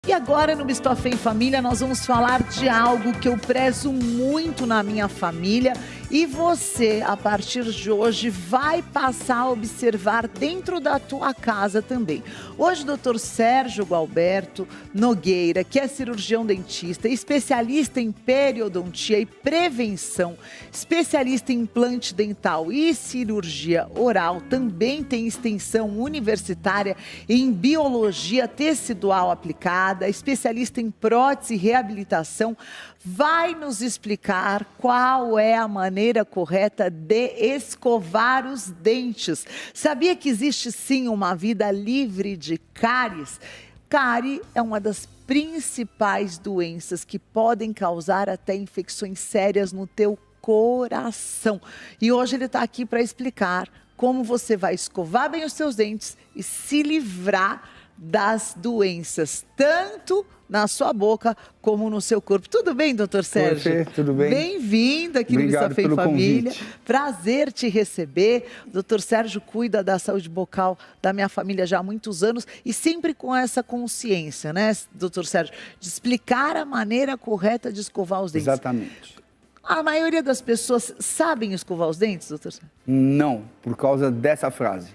E agora no Bistofé em Família nós vamos falar de algo que eu prezo muito na minha família e você, a partir de hoje, vai passar a observar dentro da tua casa também. Hoje o Dr. Sérgio Gualberto Nogueira, que é cirurgião dentista, especialista em periodontia e prevenção, especialista em implante dental e cirurgia oral, também tem extensão universitária em biologia tecidual aplicada, especialista em prótese e reabilitação, vai nos explicar qual é a maneira correta de escovar os dentes. Sabia que existe sim uma vida livre de cáries? Cárie é uma das principais doenças que podem causar até infecções sérias no teu coração. E hoje ele está aqui para explicar como você vai escovar bem os seus dentes e se livrar das doenças, tanto na sua boca como no seu corpo. Tudo bem, doutor Sérgio? Tudo bem? Bem-vindo aqui no Bistofé em Família. Convite. Prazer te receber. O doutor Sérgio cuida da saúde bucal da minha família já há muitos anos e sempre com essa consciência, né, doutor Sérgio, de explicar a maneira correta de escovar os dentes. Exatamente. A maioria das pessoas sabem escovar os dentes, doutor Sérgio? Não, por causa dessa frase.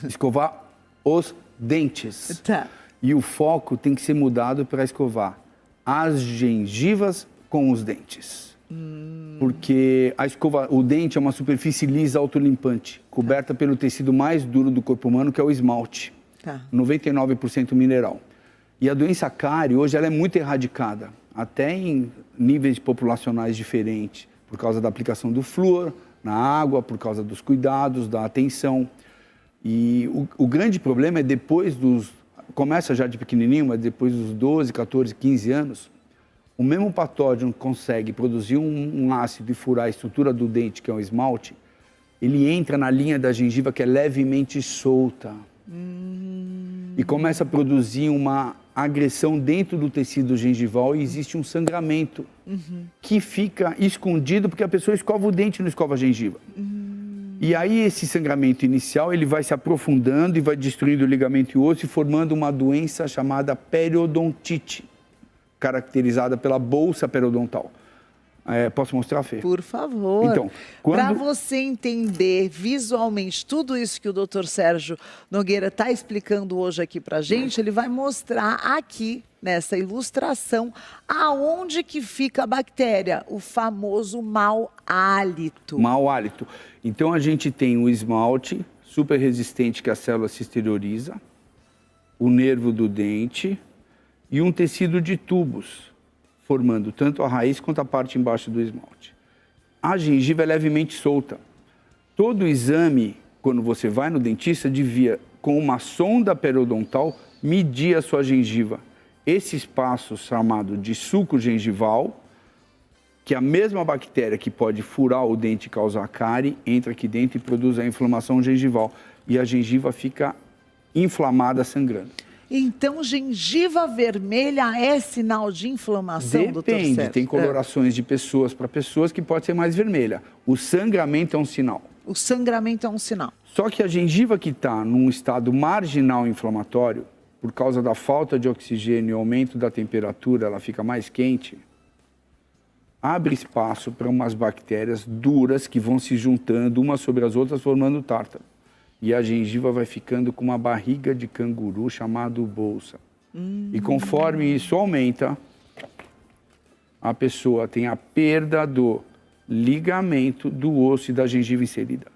Escovar os dentes. Tá. E o foco tem que ser mudado para escovar as gengivas com os dentes. Porque o dente é uma superfície lisa autolimpante, coberta pelo tecido mais duro do corpo humano, que é o esmalte. Tá. 99% mineral. E a doença cárie, hoje, ela é muito erradicada, até em níveis populacionais diferentes, por causa da aplicação do flúor na água, por causa dos cuidados, da atenção. E o grande problema é depois começa já de pequenininho, mas depois dos 12, 14, 15 anos, o mesmo patógeno consegue produzir um ácido e furar a estrutura do dente, que é o esmalte, ele entra na linha da gengiva que é levemente solta. E começa a produzir uma agressão dentro do tecido gengival e existe um sangramento que fica escondido porque a pessoa escova o dente e não escova a gengiva. E aí esse sangramento inicial ele vai se aprofundando e vai destruindo o ligamento e o osso e formando uma doença chamada periodontite, caracterizada pela bolsa periodontal. Posso mostrar, Fê? Por favor. Então, para você entender visualmente tudo isso que o Dr. Sérgio Nogueira está explicando hoje aqui para a gente, ele vai mostrar aqui, nessa ilustração, aonde que fica a bactéria, o famoso mau hálito. Mau hálito. Então, a gente tem o esmalte super resistente que a célula se exterioriza, o nervo do dente e um tecido de tubos, formando tanto a raiz quanto a parte embaixo do esmalte. A gengiva é levemente solta. Todo exame, quando você vai no dentista, devia, com uma sonda periodontal, medir a sua gengiva. Esse espaço chamado de sulco gengival, que é a mesma bactéria que pode furar o dente e causar cárie, entra aqui dentro e produz a inflamação gengival. E a gengiva fica inflamada, sangrando. Então, gengiva vermelha é sinal de inflamação, doutor Sérgio? Depende, tem colorações de pessoas para pessoas que pode ser mais vermelha. O sangramento é um sinal. O sangramento é um sinal. Só que a gengiva que está num estado marginal inflamatório, por causa da falta de oxigênio e aumento da temperatura, ela fica mais quente, abre espaço para umas bactérias duras que vão se juntando umas sobre as outras, formando tártaro. E a gengiva vai ficando com uma barriga de canguru chamado bolsa. E conforme isso aumenta, a pessoa tem a perda do ligamento do osso e da gengiva inserida.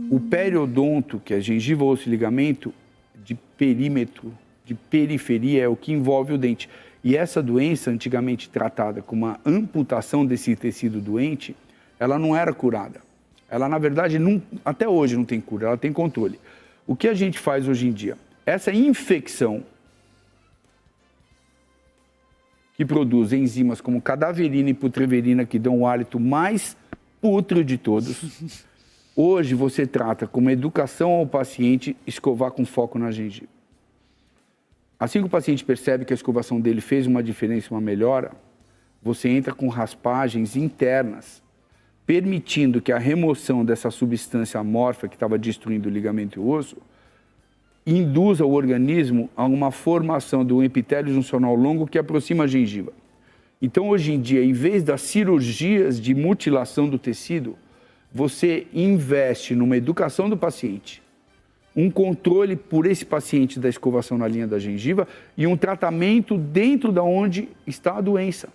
O periodonto, que é gengiva, osso e ligamento, de perímetro, de periferia, é o que envolve o dente. E essa doença, antigamente tratada como uma amputação desse tecido doente, ela não era curada. Ela, na verdade, até hoje não tem cura, ela tem controle. O que a gente faz hoje em dia? Essa infecção que produz enzimas como cadaverina e putreverina, que dão o hálito mais pútreo de todos, hoje você trata como educação ao paciente escovar com foco na gengiva. Assim que o paciente percebe que a escovação dele fez uma diferença, uma melhora, você entra com raspagens internas, permitindo que a remoção dessa substância amorfa que estava destruindo o ligamento e o osso induz ao organismo a uma formação do epitélio juncional longo que aproxima a gengiva. Então, hoje em dia, em vez das cirurgias de mutilação do tecido, você investe numa educação do paciente, um controle por esse paciente da escovação na linha da gengiva e um tratamento dentro da onde está a doença.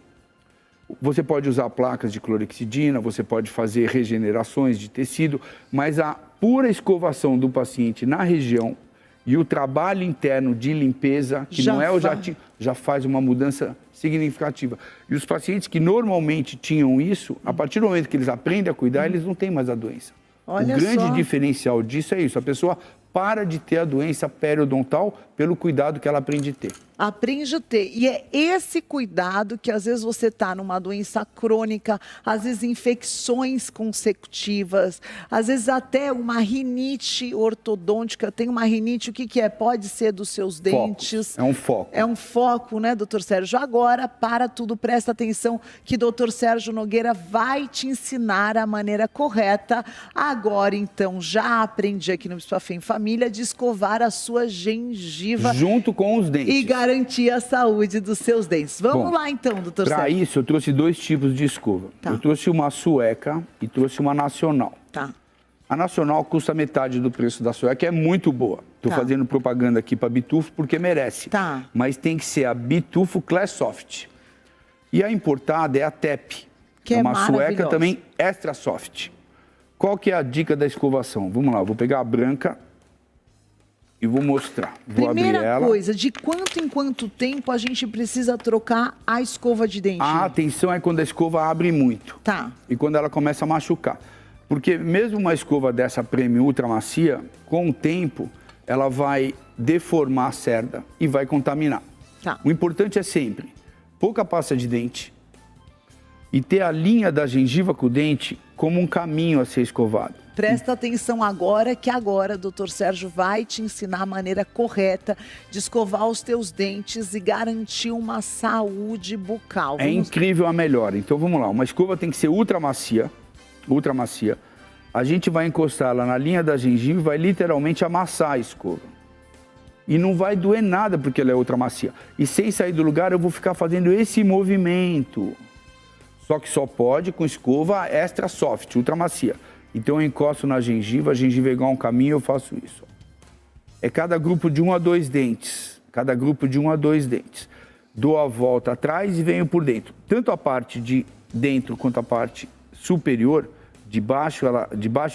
Você pode usar placas de clorexidina, você pode fazer regenerações de tecido, mas a pura escovação do paciente na região e o trabalho interno de limpeza, que não é o jatinho, já faz uma mudança significativa. E os pacientes que normalmente tinham isso, a partir do momento que eles aprendem a cuidar, eles não têm mais a doença. Olha o grande só. diferencial disso é isso, a pessoa para de ter a doença periodontal pelo cuidado que ela aprende a ter. Aprende a ter. E é esse cuidado que às vezes você está numa doença crônica, às vezes infecções consecutivas, às vezes até uma rinite ortodôntica. Tem uma rinite, o que que é? Pode ser dos seus dentes. É um foco. É um foco, né, doutor Sérgio? Agora, para tudo, presta atenção que doutor Sérgio Nogueira vai te ensinar a maneira correta. Agora, então, já aprendi aqui no Bispa Fé em Família de escovar a sua gengiva. Junto com os dentes. E garantir a saúde dos seus dentes. Vamos lá então, doutor Sérgio. Para isso, eu trouxe 2 tipos de escova. Tá. Eu trouxe uma sueca e trouxe uma nacional. Tá. A nacional custa metade do preço da sueca, é muito boa. Estou fazendo propaganda aqui para Bitufo porque merece. Tá. Mas tem que ser a Bitufo Class Soft. E a importada é a TEP. Que é uma sueca maravilhosa. também extra soft. Qual que é a dica da escovação? Vamos lá, eu vou pegar a branca e vou mostrar. Vou abrir Primeira ela. coisa, de quanto em quanto tempo a gente precisa trocar a escova de dente? A atenção é quando a escova abre muito. Tá. E quando ela começa a machucar. Porque mesmo uma escova dessa Premium Ultra Macia, com o tempo, ela vai deformar a cerda e vai contaminar. Tá. O importante é sempre pouca pasta de dente e ter a linha da gengiva com o dente como um caminho a ser escovado. Presta atenção agora, que agora o doutor Sérgio vai te ensinar a maneira correta de escovar os teus dentes e garantir uma saúde bucal. É incrível a melhora. Então vamos lá, uma escova tem que ser ultra macia. A gente vai encostar ela na linha da gengiva e vai literalmente amassar a escova. E não vai doer nada porque ela é ultra macia. E sem sair do lugar eu vou ficar fazendo esse movimento. Só que só pode com escova extra soft, ultra macia. Então eu encosto na gengiva, a gengiva é igual um caminho, eu faço isso. É cada grupo de 1 a 2 dentes. Cada grupo de 1 a 2 dentes. Dou a volta atrás e venho por dentro. Tanto a parte de dentro quanto a parte superior, de baixo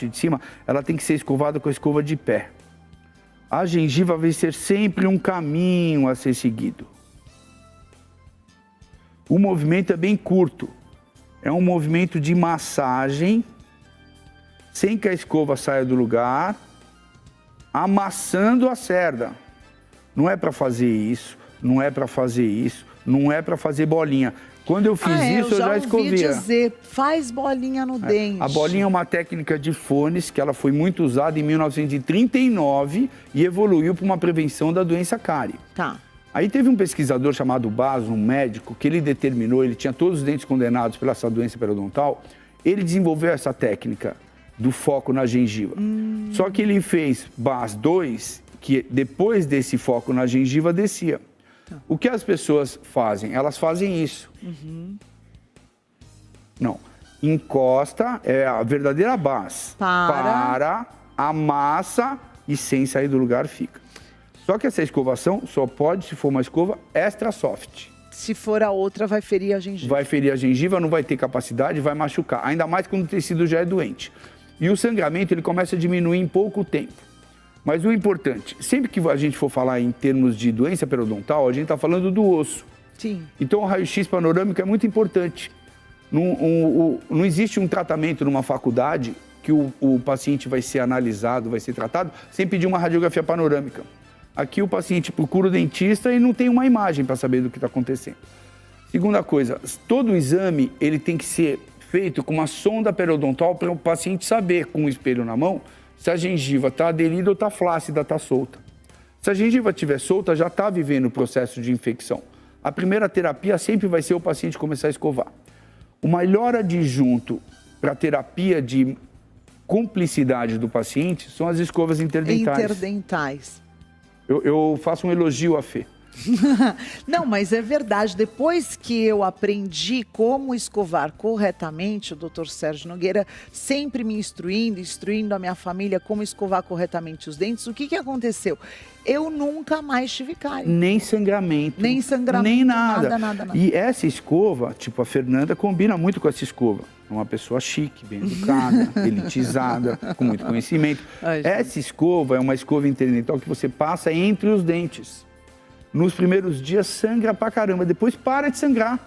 e de cima, ela tem que ser escovada com a escova de pé. A gengiva vai ser sempre um caminho a ser seguido. O movimento é bem curto. É um movimento de massagem, sem que a escova saia do lugar, amassando a cerda. Não é para fazer isso, não é para fazer isso, não é para fazer bolinha. Quando eu fiz isso, eu já escovia. Eu dizer, faz bolinha no dente. A bolinha é uma técnica de fones que ela foi muito usada em 1939 e evoluiu para uma prevenção da doença cárie. Tá. Aí teve um pesquisador chamado Basso, um médico, que ele determinou, ele tinha todos os dentes condenados pela essa doença periodontal, ele desenvolveu essa técnica do foco na gengiva. Só que ele fez BAS 2, que depois desse foco na gengiva descia. O que as pessoas fazem? Elas fazem isso. Não. Encosta, é a verdadeira BAS. Para, amassa e sem sair do lugar fica. Só que essa escovação só pode se for uma escova extra soft. Se for a outra, vai ferir a gengiva. Vai ferir a gengiva, não vai ter capacidade, vai machucar. Ainda mais quando o tecido já é doente. E o sangramento, ele começa a diminuir em pouco tempo. Mas o importante, sempre que a gente for falar em termos de doença periodontal, a gente está falando do osso. Sim. Então o raio-x panorâmico é muito importante. Não existe um tratamento numa faculdade que o paciente vai ser analisado, vai ser tratado, sem pedir uma radiografia panorâmica. Aqui o paciente procura o dentista e não tem uma imagem para saber do que está acontecendo. Segunda coisa, todo o exame ele tem que ser feito com uma sonda periodontal para o paciente saber, com o espelho na mão, se a gengiva está aderida ou está flácida, está solta. Se a gengiva estiver solta, já está vivendo o processo de infecção. A primeira terapia sempre vai ser o paciente começar a escovar. O melhor adjunto para a terapia de cumplicidade do paciente são as escovas interdentais. Interdentais. Eu faço um elogio à Fê. Não, mas é verdade. Depois que eu aprendi como escovar corretamente, o Dr. Sérgio Nogueira sempre me instruindo a minha família como escovar corretamente os dentes, o que aconteceu? Eu nunca mais tive cárie. Nem sangramento. Nem nada. Nada. E essa escova, tipo, a Fernanda combina muito com essa escova. É uma pessoa chique, bem educada, elitizada, com muito conhecimento. Essa escova é uma escova interdental que você passa entre os dentes. Nos primeiros dias sangra pra caramba, depois para de sangrar.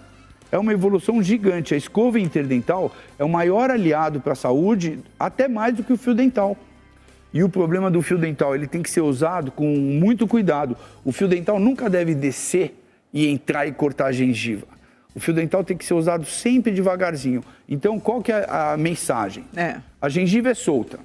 É uma evolução gigante. A escova interdental é o maior aliado para a saúde, até mais do que o fio dental. E o problema do fio dental, ele tem que ser usado com muito cuidado. O fio dental nunca deve descer e entrar e cortar a gengiva. O fio dental tem que ser usado sempre devagarzinho. Então, qual que é a mensagem? A gengiva é solta.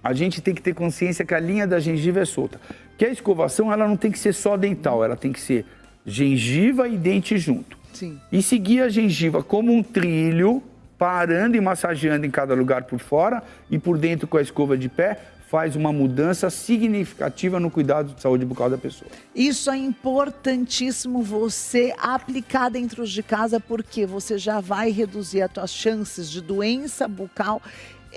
A gente tem que ter consciência que a linha da gengiva é solta. Que a escovação, ela não tem que ser só dental, ela tem que ser gengiva e dente junto. Sim. E seguir a gengiva como um trilho, parando e massageando em cada lugar por fora e por dentro com a escova de pé, faz uma mudança significativa no cuidado de saúde bucal da pessoa. Isso é importantíssimo você aplicar dentro de casa, porque você já vai reduzir as tuas chances de doença bucal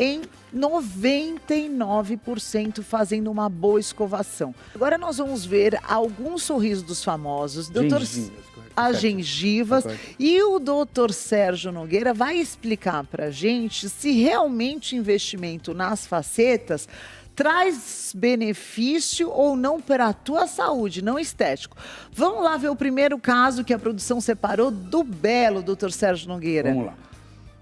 em 99% fazendo uma boa escovação. Agora nós vamos ver alguns sorrisos dos famosos. As gengivas. E o doutor Sérgio Nogueira vai explicar pra gente se realmente o investimento nas facetas traz benefício ou não para a tua saúde, não estético. Vamos lá ver o primeiro caso que a produção separou do Belo, doutor Sérgio Nogueira. Vamos lá.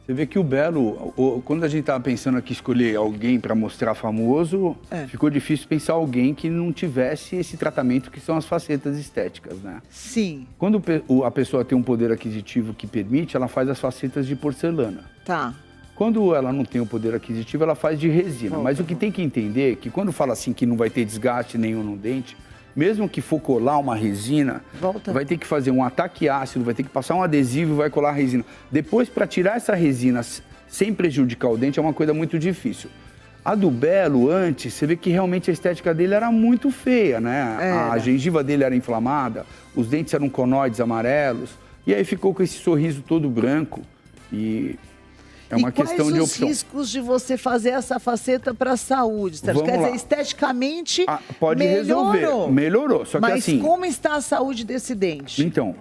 Você vê que o Belo, quando a gente estava pensando aqui escolher alguém para mostrar famoso, ficou difícil pensar alguém que não tivesse esse tratamento que são as facetas estéticas, né? Sim. Quando a pessoa tem um poder aquisitivo que permite, ela faz as facetas de porcelana. Tá. Quando ela não tem o poder aquisitivo, ela faz de resina. Mas o que tem que entender é que quando fala assim que não vai ter desgaste nenhum no dente, mesmo que for colar uma resina, vai ter que fazer um ataque ácido, vai ter que passar um adesivo e vai colar a resina. Depois, para tirar essa resina sem prejudicar o dente, é uma coisa muito difícil. A do Belo, antes, você vê que realmente a estética dele era muito feia, né? A gengiva dele era inflamada, os dentes eram conoides amarelos, e aí ficou com esse sorriso todo branco. E é uma questão de opção. E quais os riscos de você fazer essa faceta para a saúde, Sérgio? Quer dizer, esteticamente pode resolver. Melhorou. Só que mas assim, como está a saúde desse dente? Então,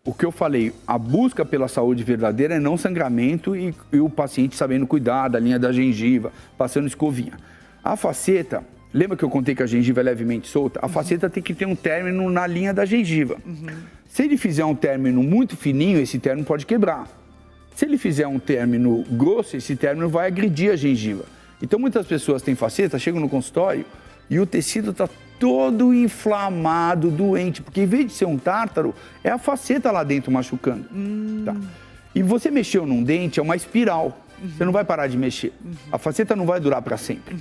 o que eu falei, a busca pela saúde verdadeira é não sangramento e o paciente sabendo cuidar da linha da gengiva, passando escovinha. A faceta, lembra que eu contei que a gengiva é levemente solta? A faceta tem que ter um término na linha da gengiva. Se ele fizer um término muito fininho, esse término pode quebrar. Se ele fizer um término grosso, esse término vai agredir a gengiva. Então, muitas pessoas têm faceta, chegam no consultório e o tecido está todo inflamado, doente, porque em vez de ser um tártaro, é a faceta lá dentro machucando. Tá? E você mexeu num dente, é uma espiral. Você não vai parar de mexer. A faceta não vai durar para sempre.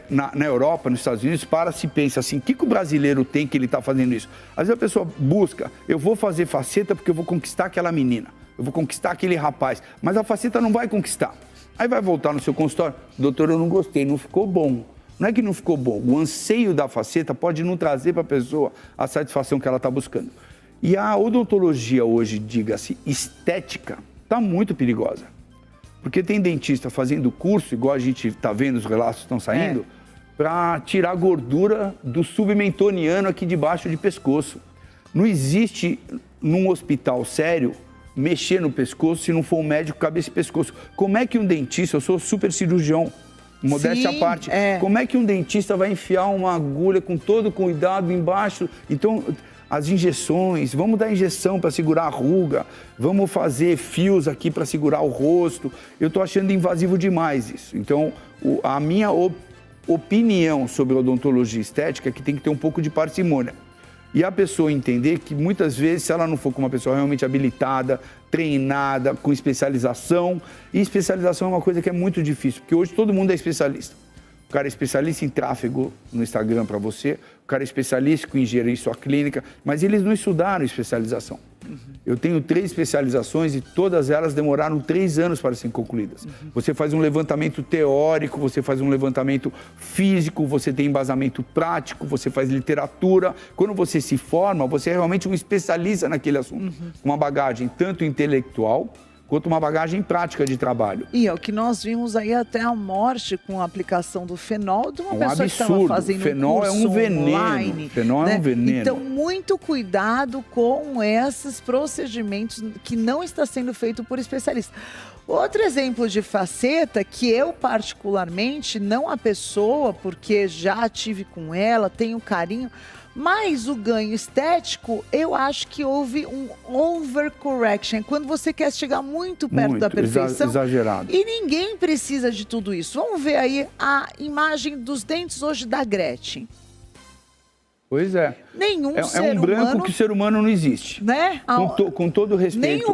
Na Europa, nos Estados Unidos, se pensa assim, o que o brasileiro tem que ele está fazendo isso? Às vezes a pessoa busca, eu vou fazer faceta porque eu vou conquistar aquela menina. Eu vou conquistar aquele rapaz, mas a faceta não vai conquistar. Aí vai voltar no seu consultório, doutor, eu não gostei, não ficou bom. Não é que não ficou bom, o anseio da faceta pode não trazer para a pessoa a satisfação que ela está buscando. E a odontologia hoje, diga-se, estética, está muito perigosa. Porque tem dentista fazendo curso, igual a gente está vendo, os relatos estão saindo, para tirar a gordura do submentoniano aqui debaixo de pescoço. Não existe, num hospital sério, mexer no pescoço se não for um médico cabeça e pescoço. Como é que um dentista, eu sou super cirurgião, modéstia à parte, como é que um dentista vai enfiar uma agulha com todo cuidado embaixo? Então, as injeções, vamos dar injeção para segurar a ruga, vamos fazer fios aqui para segurar o rosto. Eu estou achando invasivo demais isso. Então, a minha opinião sobre odontologia estética é que tem que ter um pouco de parcimônia. E a pessoa entender que muitas vezes, se ela não for com uma pessoa realmente habilitada, treinada, com especialização, e especialização é uma coisa que é muito difícil, porque hoje todo mundo é especialista. O cara é especialista em tráfego no Instagram para você, o cara é especialista em gerir sua clínica, mas eles não estudaram especialização. Eu tenho 3 especializações e todas elas demoraram 3 anos para serem concluídas. Você faz um levantamento teórico, você faz um levantamento físico, você tem embasamento prático, você faz literatura. Quando você se forma, você é realmente um especialista naquele assunto. Uma bagagem tanto intelectual quanto uma bagagem prática de trabalho. E é o que nós vimos aí até a morte com a aplicação do fenol de uma pessoa absurdo. que estava fazendo fenol curso é um veneno. online. Fenol é um veneno. Então, muito cuidado com esses procedimentos que não está sendo feito por especialistas. Outro exemplo de faceta que eu particularmente, não a pessoa, porque já tive com ela, tenho carinho, mas o ganho estético, eu acho que houve um overcorrection. Quando você quer chegar muito perto da perfeição. Exagerado. E ninguém precisa de tudo isso. Vamos ver aí a imagem dos dentes hoje da Gretchen. Pois é. Nenhum ser humano... É um branco humano, que o ser humano não existe. Né? Com todo o respeito.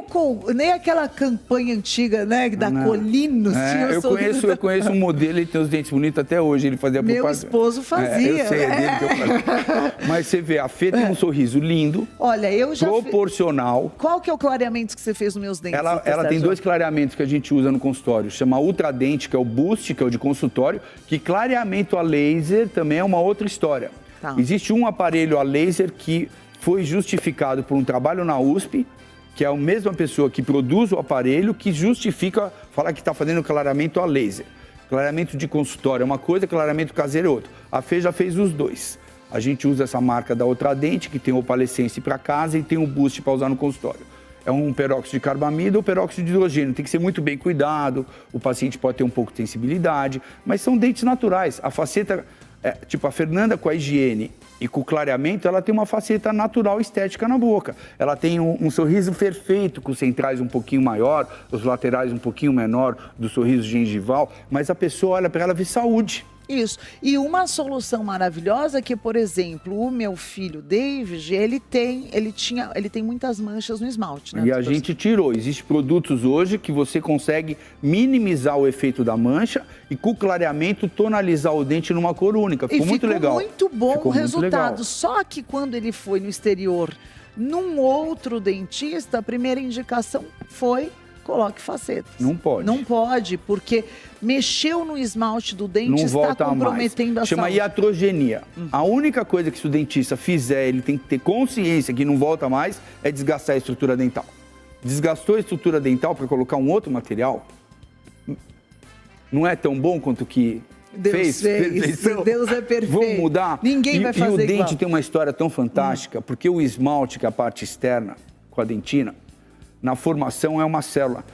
Nem aquela campanha antiga, né? Da Colinos. Eu conheço um modelo, ele tem os dentes bonitos até hoje. Ele fazia Meu propaganda. esposo fazia. Eu sei, é dele que eu falo. Mas você vê, a Fê tem um sorriso lindo. Olha, eu já proporcional. Qual que é o clareamento que você fez nos meus dentes? Ela tem 2 clareamentos que a gente usa no consultório. Chama Ultradente, que é o Boost, que é o de consultório. Que clareamento a laser também é uma outra história. Tá. Existe um aparelho a laser que foi justificado por um trabalho na USP, que é a mesma pessoa que produz o aparelho, que justifica, fala que está fazendo clareamento a laser. Clareamento de consultório é uma coisa, clareamento caseiro é outra. A Fê já fez os 2. A gente usa essa marca da Ultradente, que tem o opalescence para casa e tem o Boost para usar no consultório. É um peróxido de carbamida ou peróxido de hidrogênio. Tem que ser muito bem cuidado, o paciente pode ter um pouco de sensibilidade, mas são dentes naturais. A faceta... tipo, a Fernanda com a higiene e com o clareamento, ela tem uma faceta natural estética na boca. Ela tem um sorriso perfeito, com os centrais um pouquinho maior, os laterais um pouquinho menor do sorriso gengival, mas a pessoa olha para ela e vê saúde. Isso. E uma solução maravilhosa que, por exemplo, o meu filho David, ele tem muitas manchas no esmalte, né? E a gente tirou. Existem produtos hoje que você consegue minimizar o efeito da mancha e com o clareamento tonalizar o dente numa cor única. Ficou muito legal. Muito bom o resultado. Legal. Só que quando ele foi no exterior, num outro dentista, a primeira indicação foi: coloque facetas. Não pode. Não pode, porque mexeu no esmalte do dente, não está comprometendo a Chama saúde. Iatrogenia. A única coisa que se o dentista fizer, ele tem que ter consciência que não volta mais, é desgastar a estrutura dental. Desgastou a estrutura dental para colocar um outro material, não é tão bom quanto o que fez. Deus é perfeito. Vamos mudar? Ninguém vai fazer igual. E o dente igual. tem uma história tão fantástica, porque o esmalte, que é a parte externa, com a dentina, na formação é uma célula.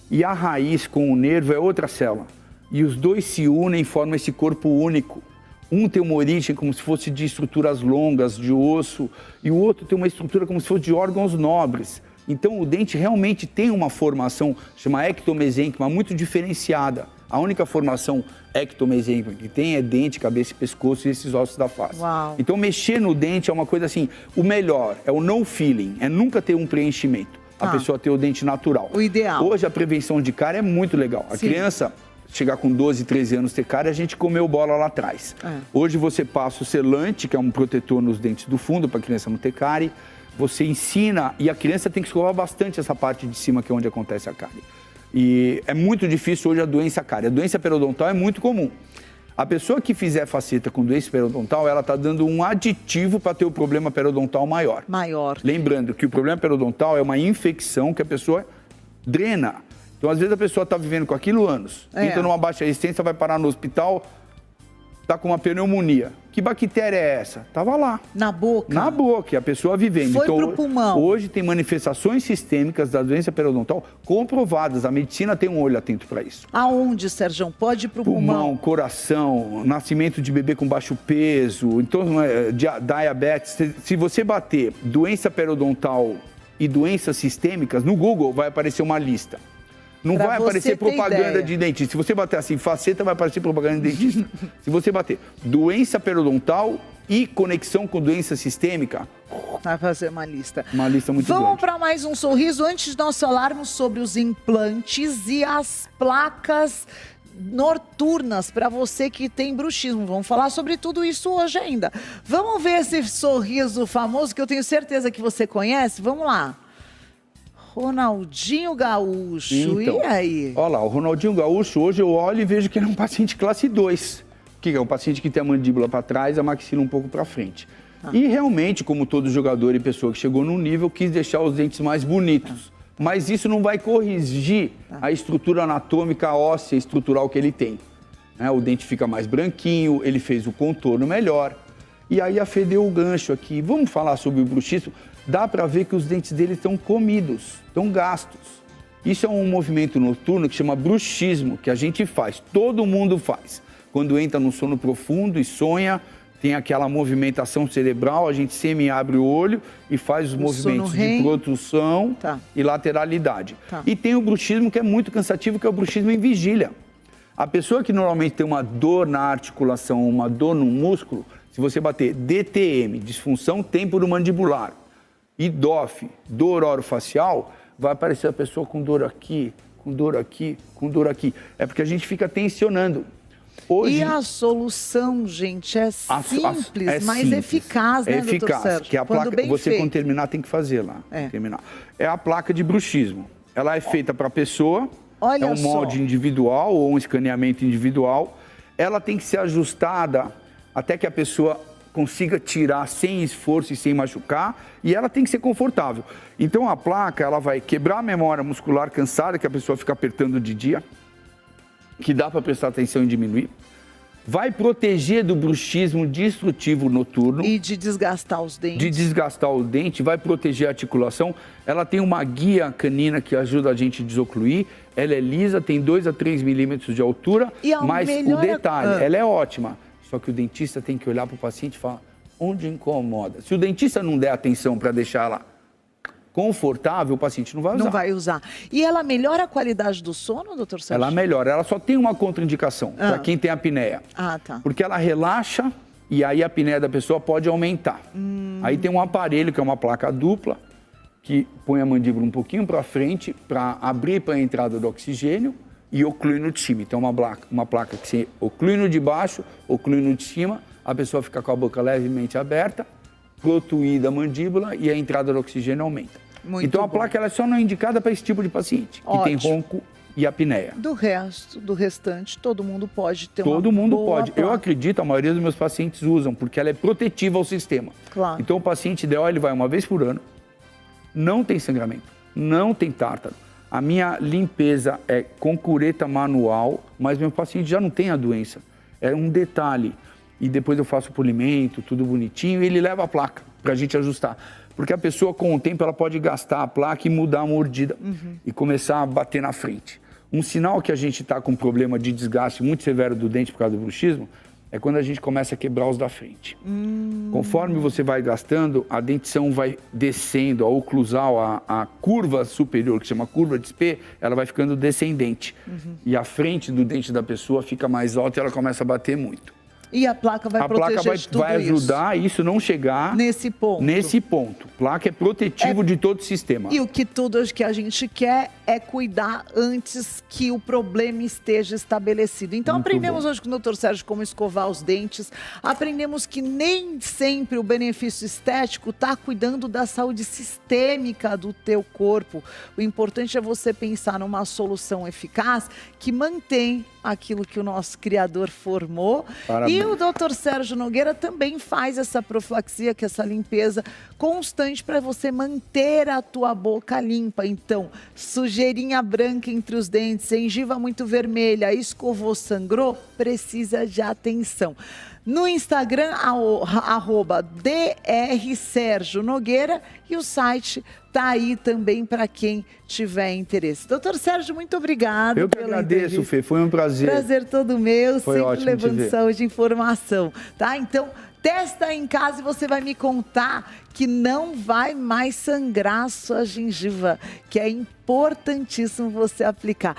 E a raiz com o nervo é outra célula. E os 2 se unem e formam esse corpo único. Um tem uma origem como se fosse de estruturas longas, de osso, e o outro tem uma estrutura como se fosse de órgãos nobres. Então o dente realmente tem uma formação, chama ectomesênquima, muito diferenciada. A única formação ectomesênquica que tem é dente, cabeça e pescoço e esses ossos da face. Uau. Então mexer no dente é uma coisa assim, o melhor é o no feeling, é nunca ter um preenchimento. A pessoa ter o dente natural. O ideal. Hoje a prevenção de cárie é muito legal. A criança chegar com 12, 13 anos ter cárie, a gente comeu bola lá atrás. Hoje você passa o selante, que é um protetor nos dentes do fundo para a criança não ter cárie. Você ensina, e a criança tem que escovar bastante essa parte de cima, que é onde acontece a cárie. E é muito difícil hoje a doença cárie. A doença periodontal é muito comum. A pessoa que fizer faceta com doença periodontal, ela está dando um aditivo para ter o problema periodontal maior. Lembrando que o problema periodontal é uma infecção que a pessoa drena. Então, às vezes, a pessoa está vivendo com aquilo anos, entra numa baixa resistência, vai parar no hospital, está com uma pneumonia. Que bactéria é essa? Estava lá. Na boca? Na boca, a pessoa vivendo. Foi então, pro pulmão. Hoje tem manifestações sistêmicas da doença periodontal comprovadas. A medicina tem um olho atento para isso. Aonde, Sérgio? Pode ir pro pulmão, coração, nascimento de bebê com baixo peso, então, diabetes. Se você bater doença periodontal e doenças sistêmicas, no Google vai aparecer uma lista. Não vai aparecer propaganda de dentista. Se você bater assim, faceta, vai aparecer propaganda de dentista. Se você bater doença periodontal e conexão com doença sistêmica... Vai fazer uma lista. Uma lista muito grande. Vamos para mais um sorriso. Antes de nós falarmos sobre os implantes e as placas noturnas para você que tem bruxismo. Vamos falar sobre tudo isso hoje ainda. Vamos ver esse sorriso famoso que eu tenho certeza que você conhece? Vamos lá. Ronaldinho Gaúcho, então, e aí? Olha lá, o Ronaldinho Gaúcho, hoje eu olho e vejo que ele é um paciente classe 2. Que é um paciente que tem a mandíbula para trás, a maxila um pouco para frente. E realmente, como todo jogador e pessoa que chegou num nível, quis deixar os dentes mais bonitos. Mas isso não vai corrigir a estrutura anatômica óssea estrutural que ele tem. O dente fica mais branquinho, ele fez o contorno melhor. E aí a Fê deu o gancho aqui. Vamos falar sobre o bruxismo? Dá para ver que os dentes dele estão comidos, estão gastos. Isso é um movimento noturno que chama bruxismo, que a gente faz, todo mundo faz. Quando entra no sono profundo e sonha, tem aquela movimentação cerebral, a gente semi-abre o olho e faz os movimentos de protução e lateralidade. E tem o bruxismo que é muito cansativo, que é o bruxismo em vigília. A pessoa que normalmente tem uma dor na articulação, uma dor no músculo, se você bater DTM, disfunção temporomandibular, e DOF, dor orofacial, vai aparecer a pessoa com dor aqui, com dor aqui, com dor aqui. É porque a gente fica tensionando. Hoje, e a solução, gente, é simples, mas eficaz, né, doutor Sérgio? Que é a placa, quando terminar, tem que fazer lá. Terminar. É a placa de bruxismo. Ela é feita para a pessoa, é um molde individual ou um escaneamento individual. Ela tem que ser ajustada até que a pessoa consiga tirar sem esforço e sem machucar, e ela tem que ser confortável. Então a placa, ela vai quebrar a memória muscular cansada, que a pessoa fica apertando de dia, que dá para prestar atenção e diminuir. Vai proteger do bruxismo destrutivo noturno. E de desgastar os dentes. De desgastar o dente, vai proteger a articulação. Ela tem uma guia canina que ajuda a gente a desocluir. Ela é lisa, tem 2 a 3 milímetros de altura. Mas o detalhe, ela é ótima. Só que o dentista tem que olhar para o paciente e falar onde incomoda. Se o dentista não der atenção para deixar ela confortável, o paciente não vai usar. Não vai usar. E ela melhora a qualidade do sono, doutor Sérgio? Ela melhora. Ela só tem uma contraindicação para quem tem apneia. Porque ela relaxa e aí a apneia da pessoa pode aumentar. Aí tem um aparelho que é uma placa dupla que põe a mandíbula um pouquinho para frente para abrir para a entrada do oxigênio e oclui no de cima. Então, uma placa que se oclui no de baixo, oclui no de cima, a pessoa fica com a boca levemente aberta, protuída a mandíbula e a entrada do oxigênio aumenta. Então, a placa ela só não é indicada para esse tipo de paciente, que tem ronco e apneia. Do restante, todo mundo pode ter Todo mundo pode. Eu acredito, a maioria dos meus pacientes usam, porque ela é protetiva ao sistema. Então, o paciente ideal, ele vai uma vez por ano, não tem sangramento, não tem tártaro. A minha limpeza é com cureta manual, mas meu paciente já não tem a doença. É um detalhe. E depois eu faço o polimento, tudo bonitinho, e ele leva a placa para a gente ajustar. Porque a pessoa, com o tempo, ela pode gastar a placa e mudar a mordida e começar a bater na frente. Um sinal que a gente está com um problema de desgaste muito severo do dente por causa do bruxismo é quando a gente começa a quebrar os da frente. Conforme você vai gastando, a dentição vai descendo, a oclusal, a curva superior, que se chama curva de Spee, ela vai ficando descendente. E a frente do dente da pessoa fica mais alta e ela começa a bater muito. E a placa vai proteger de tudo vai ajudar isso não chegar nesse ponto. Nesse ponto. Placa é protetivo de todo o sistema. E o que tudo que a gente quer é cuidar antes que o problema esteja estabelecido. Então, aprendemos hoje com o Dr. Sérgio como escovar os dentes. Aprendemos que nem sempre o benefício estético está cuidando da saúde sistêmica do teu corpo. O importante é você pensar numa solução eficaz que mantém aquilo que o nosso Criador formou. Parabéns. E o Dr. Sérgio Nogueira também faz essa profilaxia, que é essa limpeza constante para você manter a tua boca limpa. Então, sujeirinha branca entre os dentes, gengiva muito vermelha, escovou, sangrou, precisa de atenção. No Instagram, @Dr. Sérgio Nogueira, e o site tá aí também para quem tiver interesse. Doutor Sérgio, muito obrigado. Eu que agradeço, Fê, foi um prazer. Prazer todo meu, foi sempre ótimo levando saúde e informação, tá? Então, testa em casa e você vai me contar que não vai mais sangrar a sua gengiva, que é importantíssimo você aplicar.